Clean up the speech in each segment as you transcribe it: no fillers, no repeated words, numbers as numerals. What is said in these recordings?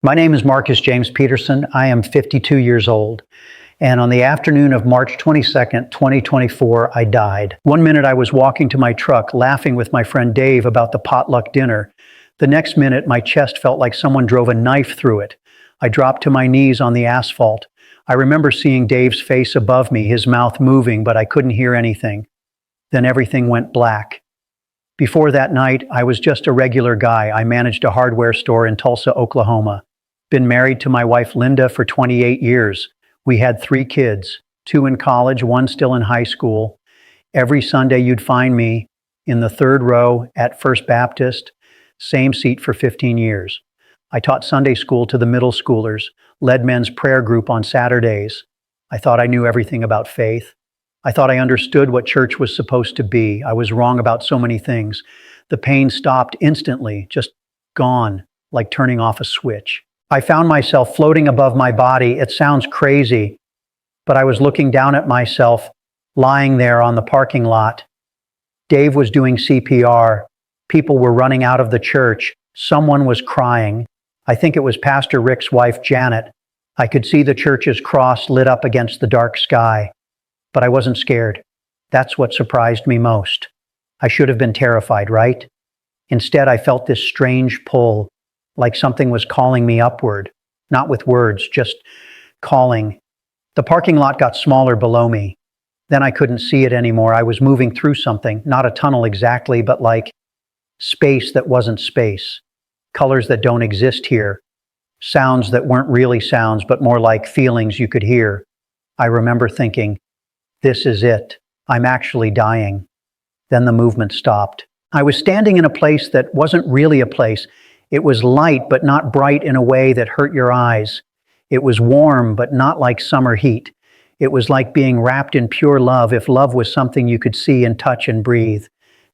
My name is Marcus James Peterson. I am 52 years old. And on the afternoon of March 22nd, 2024, I died. One minute I was walking to my truck, laughing with my friend Dave about the potluck dinner. The next minute, my chest felt like someone drove a knife through it. I dropped to my knees on the asphalt. I remember seeing Dave's face above me, his mouth moving, but I couldn't hear anything. Then everything went black. Before that night, I was just a regular guy. I managed a hardware store in Tulsa, Oklahoma. Been married to my wife Linda for 28 years. We had 3 kids, 2 in college, 1 still in high school. Every Sunday you'd find me in the 3rd row at First Baptist, same seat for 15 years. I taught Sunday school to the middle schoolers, led men's prayer group on Saturdays. I thought I knew everything about faith. I thought I understood what church was supposed to be. I was wrong about so many things. The pain stopped instantly, just gone, like turning off a switch. I found myself floating above my body. It sounds crazy, but I was looking down at myself, lying there on the parking lot. Dave was doing CPR. People were running out of the church. Someone was crying. I think it was Pastor Rick's wife, Janet. I could see the church's cross lit up against the dark sky, but I wasn't scared. That's what surprised me most. I should have been terrified, right? Instead, I felt this strange pull, like something was calling me upward, not with words, just calling. The parking lot got smaller below me. Then I couldn't see it anymore. I was moving through something, not a tunnel exactly, but like space that wasn't space, colors that don't exist here, sounds that weren't really sounds, but more like feelings you could hear. I remember thinking, this is it. I'm actually dying. Then the movement stopped. I was standing in a place that wasn't really a place. It was light, but not bright in a way that hurt your eyes. It was warm, but not like summer heat. It was like being wrapped in pure love, if love was something you could see and touch and breathe.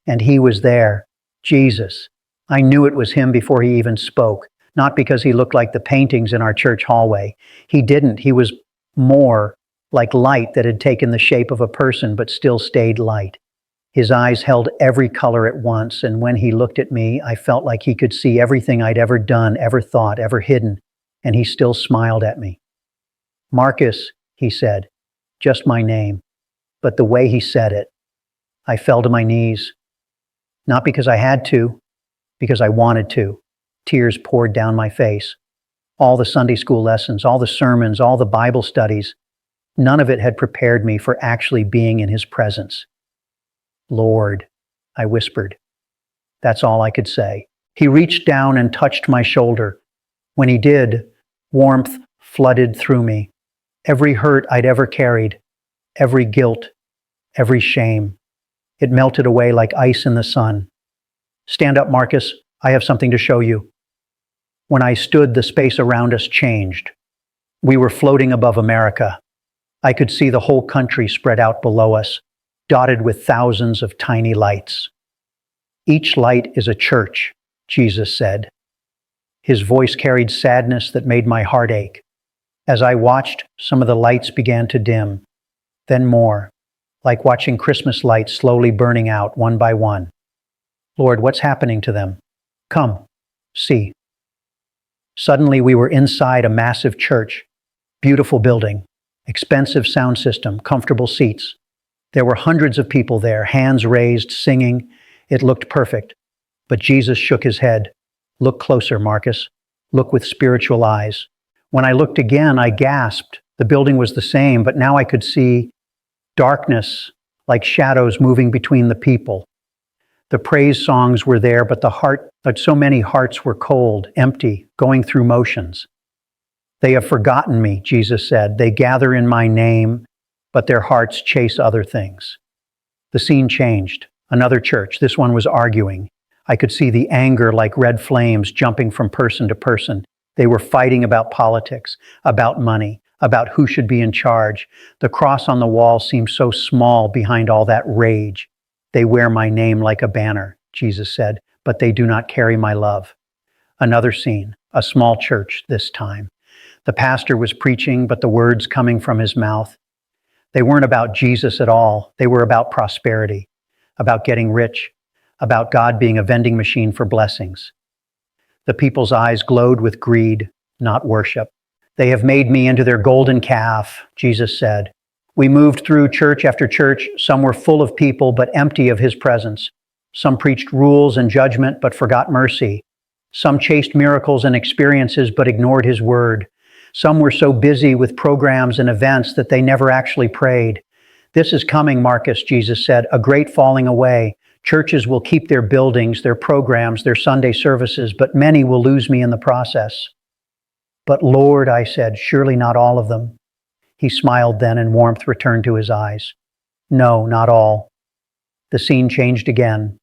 And he was there, Jesus. I knew it was him before he even spoke, not because he looked like the paintings in our church hallway. He didn't. He was more like light that had taken the shape of a person, but still stayed light. His eyes held every color at once, and when he looked at me, I felt like he could see everything I'd ever done, ever thought, ever hidden, and he still smiled at me. Marcus, he said, just my name, but the way he said it, I fell to my knees. Not because I had to, because I wanted to. Tears poured down my face. All the Sunday school lessons, all the sermons, all the Bible studies, none of it had prepared me for actually being in his presence. Lord, I whispered. That's all I could say. He reached down and touched my shoulder. When he did, warmth flooded through me. Every hurt I'd ever carried, every guilt, every shame. It melted away like ice in the sun. Stand up, Marcus. I have something to show you. When I stood, the space around us changed. We were floating above America. I could see the whole country spread out below us, dotted with thousands of tiny lights. Each light is a church, Jesus said. His voice carried sadness that made my heart ache. As I watched, some of the lights began to dim, then more, like watching Christmas lights slowly burning out one by one. Lord, what's happening to them? Come, see. Suddenly we were inside a massive church, beautiful building, expensive sound system, comfortable seats. There were hundreds of people there, hands raised, singing. It looked perfect. But Jesus shook his head. Look closer, Marcus. Look with spiritual eyes. When I looked again, I gasped. The building was the same, but now I could see darkness, like shadows moving between the people. The praise songs were there, but so many hearts were cold, empty, going through motions. They have forgotten me, Jesus said. They gather in my name, but their hearts chase other things. The scene changed. Another church. This one was arguing. I could see the anger like red flames jumping from person to person. They were fighting about politics, about money, about who should be in charge. The cross on the wall seemed so small behind all that rage. They wear my name like a banner, Jesus said, but they do not carry my love. Another scene. A small church this time. The pastor was preaching, but the words coming from his mouth, they weren't about Jesus at all. They were about prosperity, about getting rich, about God being a vending machine for blessings. The people's eyes glowed with greed. not worship. They have made me into their golden calf, Jesus said. We moved through church after church. Some were full of people, but empty of his presence. Some preached rules and judgment, but forgot mercy. Some chased miracles and experiences, but ignored his word. Some were so busy with programs and events that they never actually prayed. This is coming, Marcus, Jesus said, a great falling away. Churches will keep their buildings, their programs, their Sunday services, but many will lose me in the process. But Lord, I said, surely not all of them. He smiled then, and warmth returned to his eyes. No, not all. The scene changed again.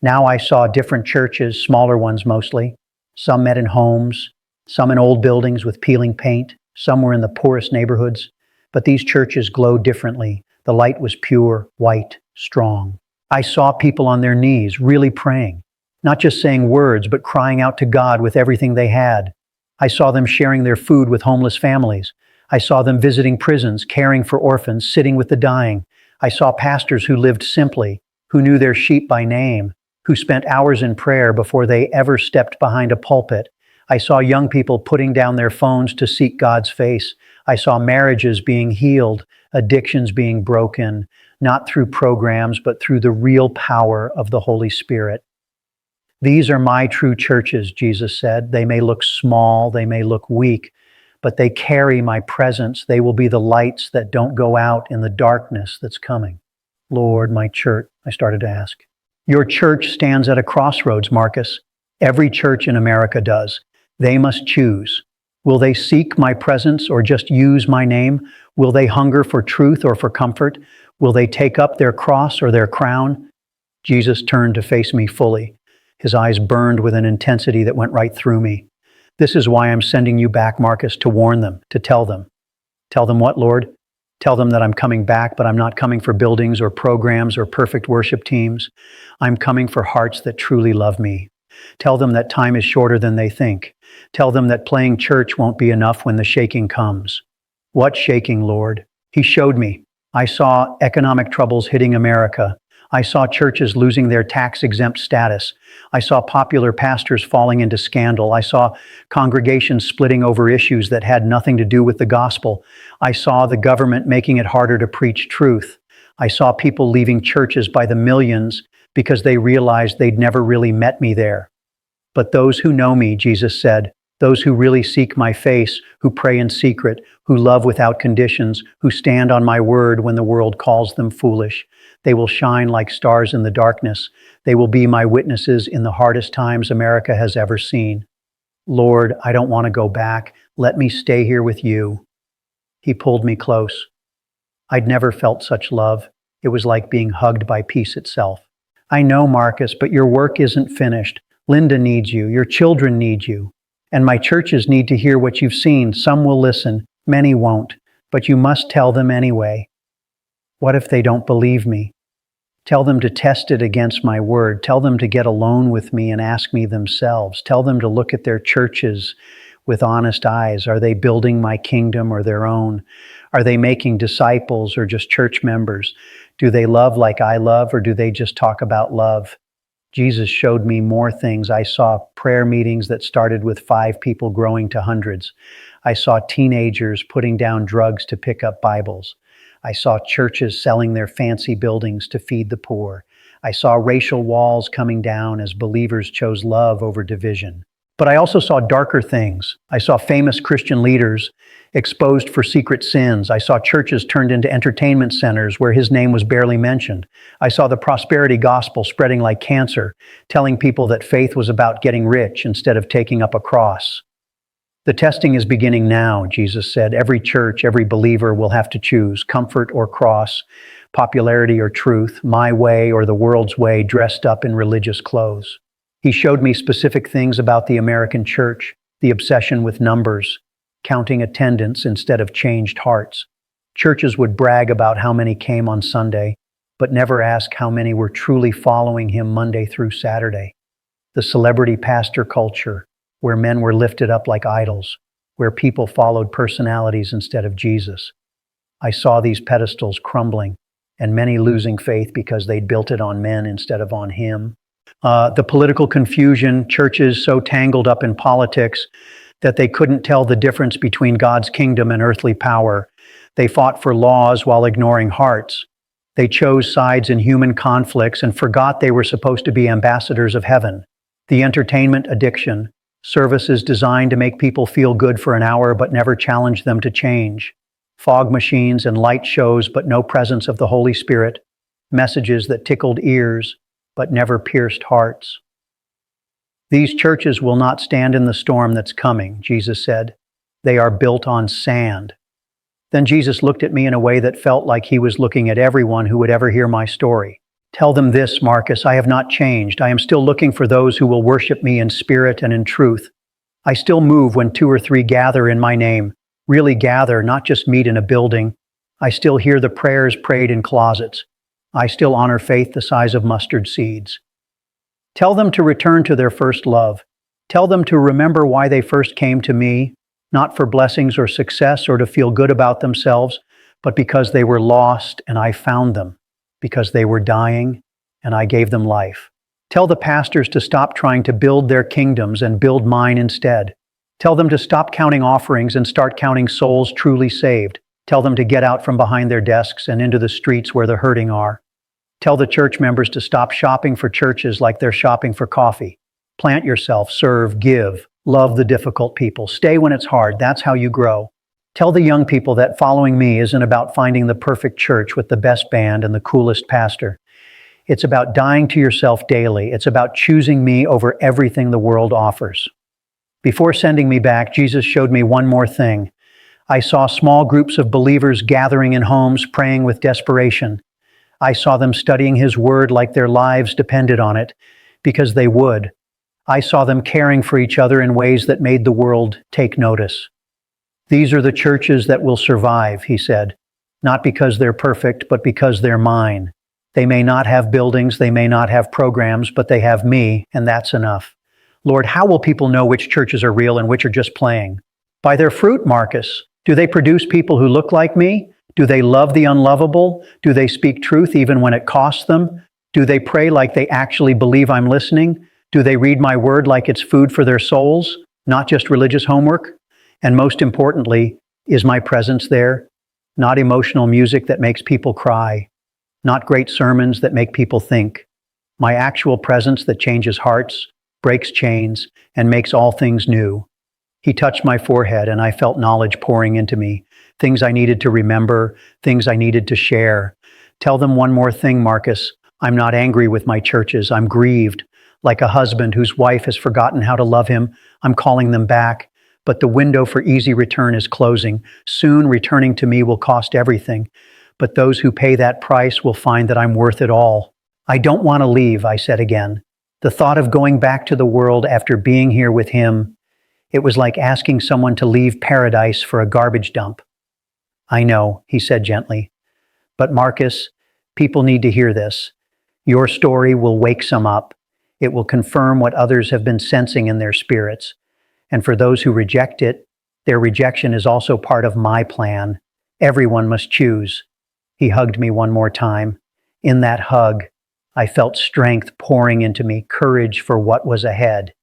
Now I saw different churches, smaller ones mostly. Some met in homes, some in old buildings with peeling paint, some were in the poorest neighborhoods. But these churches glowed differently. The light was pure, white, strong. I saw people on their knees, really praying, not just saying words, but crying out to God with everything they had. I saw them sharing their food with homeless families. I saw them visiting prisons, caring for orphans, sitting with the dying. I saw pastors who lived simply, who knew their sheep by name, who spent hours in prayer before they ever stepped behind a pulpit. I saw young people putting down their phones to seek God's face. I saw marriages being healed, addictions being broken, not through programs, but through the real power of the Holy Spirit. These are my true churches, Jesus said. They may look small, they may look weak, but they carry my presence. They will be the lights that don't go out in the darkness that's coming. Lord, my church, I started to ask. Your church stands at a crossroads, Marcus. Every church in America does. They must choose. Will they seek my presence or just use my name? Will they hunger for truth or for comfort? Will they take up their cross or their crown? Jesus turned to face me fully. His eyes burned with an intensity that went right through me. This is why I'm sending you back, Marcus, to warn them, to tell them. Tell them what, Lord? Tell them that I'm coming back, but I'm not coming for buildings or programs or perfect worship teams. I'm coming for hearts that truly love me. Tell them that time is shorter than they think. Tell them that playing church won't be enough when the shaking comes. What shaking, Lord? He showed me. I saw economic troubles hitting America. I saw churches losing their tax-exempt status. I saw popular pastors falling into scandal. I saw congregations splitting over issues that had nothing to do with the gospel. I saw the government making it harder to preach truth. I saw people leaving churches by the millions because they realized they'd never really met me there. But those who know me, Jesus said, those who really seek my face, who pray in secret, who love without conditions, who stand on my word when the world calls them foolish, they will shine like stars in the darkness. They will be my witnesses in the hardest times America has ever seen. Lord, I don't want to go back. Let me stay here with you. He pulled me close. I'd never felt such love. It was like being hugged by peace itself. I know, Marcus, but your work isn't finished. Linda needs you. Your children need you. And my churches need to hear what you've seen. Some will listen. Many won't. But you must tell them anyway. What if they don't believe me? Tell them to test it against my word. Tell them to get alone with me and ask me themselves. Tell them to look at their churches with honest eyes. Are they building my kingdom or their own? Are they making disciples or just church members? Do they love like I love, or do they just talk about love? Jesus showed me more things. I saw prayer meetings that started with 5 people growing to hundreds. I saw teenagers putting down drugs to pick up Bibles. I saw churches selling their fancy buildings to feed the poor. I saw racial walls coming down as believers chose love over division. But I also saw darker things. I saw famous Christian leaders exposed for secret sins. I saw churches turned into entertainment centers where his name was barely mentioned. I saw the prosperity gospel spreading like cancer, telling people that faith was about getting rich instead of taking up a cross. The testing is beginning now, Jesus said. Every church, every believer will have to choose comfort or cross, popularity or truth, my way or the world's way dressed up in religious clothes. He showed me specific things about the American church, the obsession with numbers, counting attendance instead of changed hearts. Churches would brag about how many came on Sunday, but never ask how many were truly following him Monday through Saturday. The celebrity pastor culture, where men were lifted up like idols, where people followed personalities instead of Jesus. I saw these pedestals crumbling, and many losing faith because they'd built it on men instead of on him. The political confusion, churches so tangled up in politics that they couldn't tell the difference between God's kingdom and earthly power. They fought for laws while ignoring hearts. They chose sides in human conflicts and forgot they were supposed to be ambassadors of heaven. The entertainment addiction, services designed to make people feel good for an hour but never challenge them to change. Fog machines and light shows but no presence of the Holy Spirit. Messages that tickled ears but never pierced hearts. These churches will not stand in the storm that's coming, Jesus said. They are built on sand. Then Jesus looked at me in a way that felt like he was looking at everyone who would ever hear my story. Tell them this, Marcus, I have not changed. I am still looking for those who will worship me in spirit and in truth. I still move when 2 or 3 gather in my name. Really gather, not just meet in a building. I still hear the prayers prayed in closets. I still honor faith the size of mustard seeds. Tell them to return to their first love. Tell them to remember why they first came to me, not for blessings or success or to feel good about themselves, but because they were lost and I found them, because they were dying and I gave them life. Tell the pastors to stop trying to build their kingdoms and build mine instead. Tell them to stop counting offerings and start counting souls truly saved. Tell them to get out from behind their desks and into the streets where the hurting are. Tell the church members to stop shopping for churches like they're shopping for coffee. Plant yourself, serve, give, love the difficult people. Stay when it's hard. That's how you grow. Tell the young people that following me isn't about finding the perfect church with the best band and the coolest pastor. It's about dying to yourself daily. It's about choosing me over everything the world offers. Before sending me back, Jesus showed me one more thing. I saw small groups of believers gathering in homes, praying with desperation. I saw them studying His Word like their lives depended on it, because they would. I saw them caring for each other in ways that made the world take notice. These are the churches that will survive, he said, not because they're perfect, but because they're mine. They may not have buildings, they may not have programs, but they have me, and that's enough. Lord, how will people know which churches are real and which are just playing? By their fruit, Marcus. Do they produce people who look like me? Do they love the unlovable? Do they speak truth even when it costs them? Do they pray like they actually believe I'm listening? Do they read my word like it's food for their souls, not just religious homework? And most importantly, is my presence there? Not emotional music that makes people cry, not great sermons that make people think. My actual presence that changes hearts, breaks chains, and makes all things new. He touched my forehead and I felt knowledge pouring into me. Things I needed to remember, things I needed to share. Tell them one more thing, Marcus. I'm not angry with my churches. I'm grieved. Like a husband whose wife has forgotten how to love him, I'm calling them back. But the window for easy return is closing. Soon returning to me will cost everything. But those who pay that price will find that I'm worth it all. I don't want to leave, I said again. The thought of going back to the world after being here with him, it was like asking someone to leave paradise for a garbage dump. I know, he said gently. But Marcus, people need to hear this. Your story will wake some up. It will confirm what others have been sensing in their spirits. And for those who reject it, their rejection is also part of my plan. Everyone must choose. He hugged me one more time. In that hug, I felt strength pouring into me, courage for what was ahead.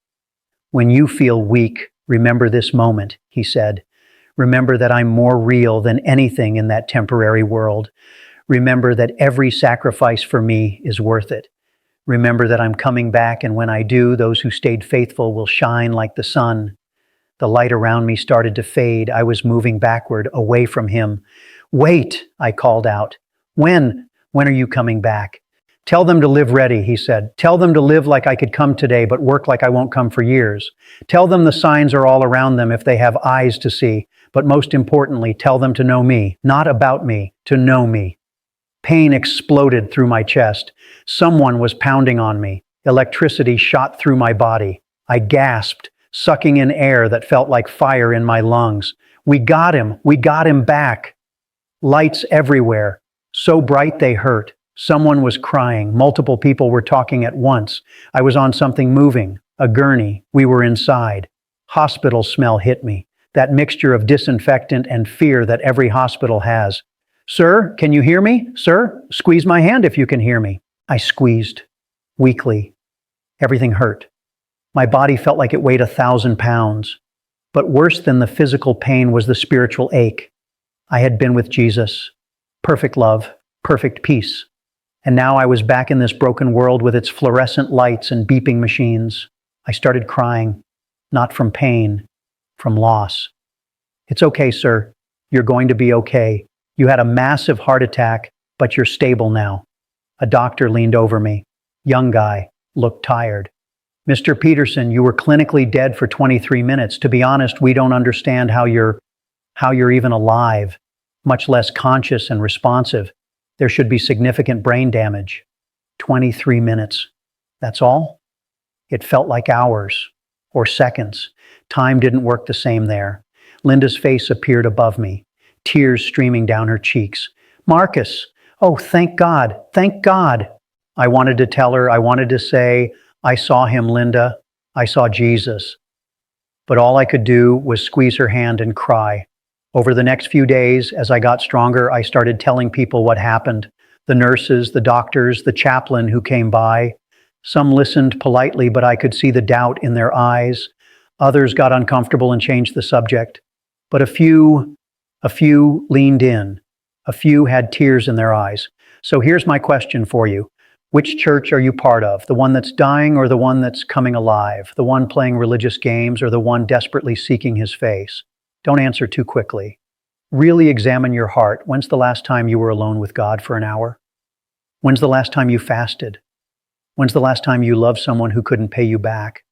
When you feel weak, remember this moment, he said. Remember that I'm more real than anything in that temporary world. Remember that every sacrifice for me is worth it. Remember that I'm coming back, and when I do, those who stayed faithful will shine like the sun. The light around me started to fade. I was moving backward, away from him. Wait, I called out. When? When are you coming back? Tell them to live ready, he said. Tell them to live like I could come today, but work like I won't come for years. Tell them the signs are all around them if they have eyes to see. But most importantly, tell them to know me, not about me, to know me. Pain exploded through my chest. Someone was pounding on me. Electricity shot through my body. I gasped, sucking in air that felt like fire in my lungs. We got him back. Lights everywhere, so bright they hurt. Someone was crying. Multiple people were talking at once. I was on something moving, a gurney. We were inside. Hospital smell hit me, that mixture of disinfectant and fear that every hospital has. Sir, can you hear me? Sir, squeeze my hand if you can hear me. I squeezed, weakly. Everything hurt. My body felt like it weighed 1,000 pounds. But worse than the physical pain was the spiritual ache. I had been with Jesus, perfect love, perfect peace. And now I was back in this broken world with its fluorescent lights and beeping machines. I started crying, not from pain, from loss. It's okay, sir. You're going to be okay. You had a massive heart attack, but you're stable now. A doctor leaned over me. Young guy, looked tired. Mr. Peterson, you were clinically dead for 23 minutes. To be honest, we don't understand how you're even alive, much less conscious and responsive. There should be significant brain damage. 23 minutes. That's all? It felt like hours or seconds. Time didn't work the same there. Linda's face appeared above me, tears streaming down her cheeks. Marcus! Oh, thank God! Thank God! I wanted to tell her, I wanted to say, I saw him, Linda. I saw Jesus. But all I could do was squeeze her hand and cry. Over the next few days, as I got stronger, I started telling people what happened. The nurses, the doctors, the chaplain who came by. Some listened politely, but I could see the doubt in their eyes. Others got uncomfortable and changed the subject. But a few leaned in. A few had tears in their eyes. So here's my question for you. Which church are you part of? The one that's dying or the one that's coming alive? The one playing religious games or the one desperately seeking his face? Don't answer too quickly. Really examine your heart. When's the last time you were alone with God for an hour? When's the last time you fasted? When's the last time you loved someone who couldn't pay you back?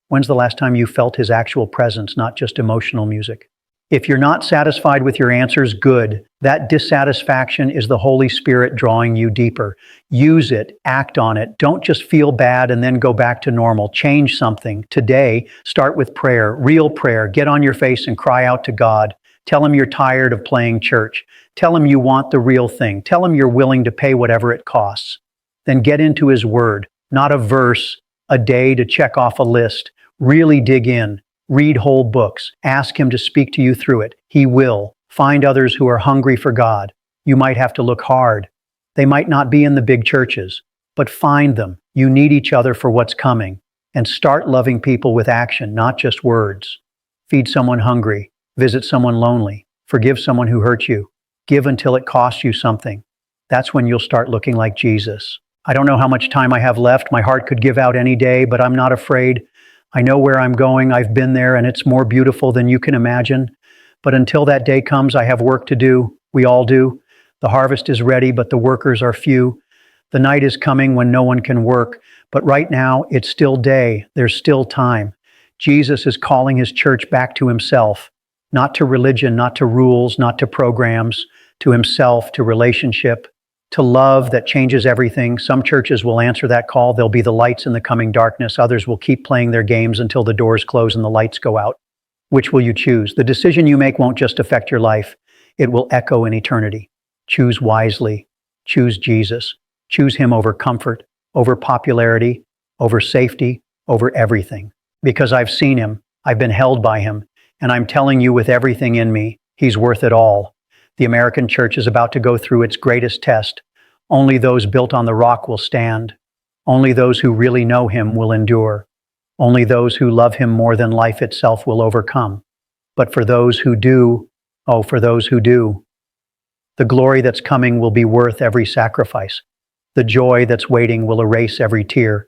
When's the last time you felt his actual presence, not just emotional music? If you're not satisfied with your answers, good. That dissatisfaction is the Holy Spirit drawing you deeper. Use it, act on it. Don't just feel bad and then go back to normal. Change something. Today, start with prayer, real prayer. Get on your face and cry out to God. Tell him you're tired of playing church. Tell him you want the real thing. Tell him you're willing to pay whatever it costs. Then get into his word, not a verse a day to check off a list. Really dig in. Read whole books. Ask him to speak to you through it. He will. Find others who are hungry for God. You might have to look hard. They might not be in the big churches, but find them. You need each other for what's coming. And start loving people with action, not just words. Feed someone hungry. Visit someone lonely. Forgive someone who hurt you. Give until it costs you something. That's when you'll start looking like Jesus. I don't know how much time I have left. My heart could give out any day, but I'm not afraid. I know where I'm going. I've been there, and it's more beautiful than you can imagine. But until that day comes, I have work to do. We all do. The harvest is ready, but the workers are few. The night is coming when no one can work. But right now, it's still day. There's still time. Jesus is calling his church back to himself. Not to religion, not to rules, not to programs. To himself, to relationship. To love that changes everything. Some churches will answer that call. They'll be the lights in the coming darkness. Others will keep playing their games until the doors close and the lights go out. Which will you choose? The decision you make won't just affect your life. It will echo in eternity. Choose wisely. Choose Jesus. Choose him over comfort, over popularity, over safety, over everything. Because I've seen him. I've been held by him. And I'm telling you with everything in me, he's worth it all. The American church is about to go through its greatest test. Only those built on the rock will stand. Only those who really know him will endure. Only those who love him more than life itself will overcome. But for those who do, for those who do, the glory that's coming will be worth every sacrifice. The joy that's waiting will erase every tear.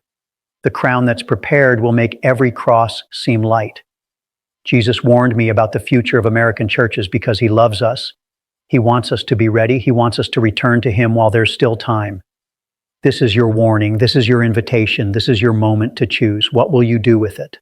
The crown that's prepared will make every cross seem light. Jesus warned me about the future of American churches because he loves us. He wants us to be ready. He wants us to return to him while there's still time. This is your warning. This is your invitation. This is your moment to choose. What will you do with it?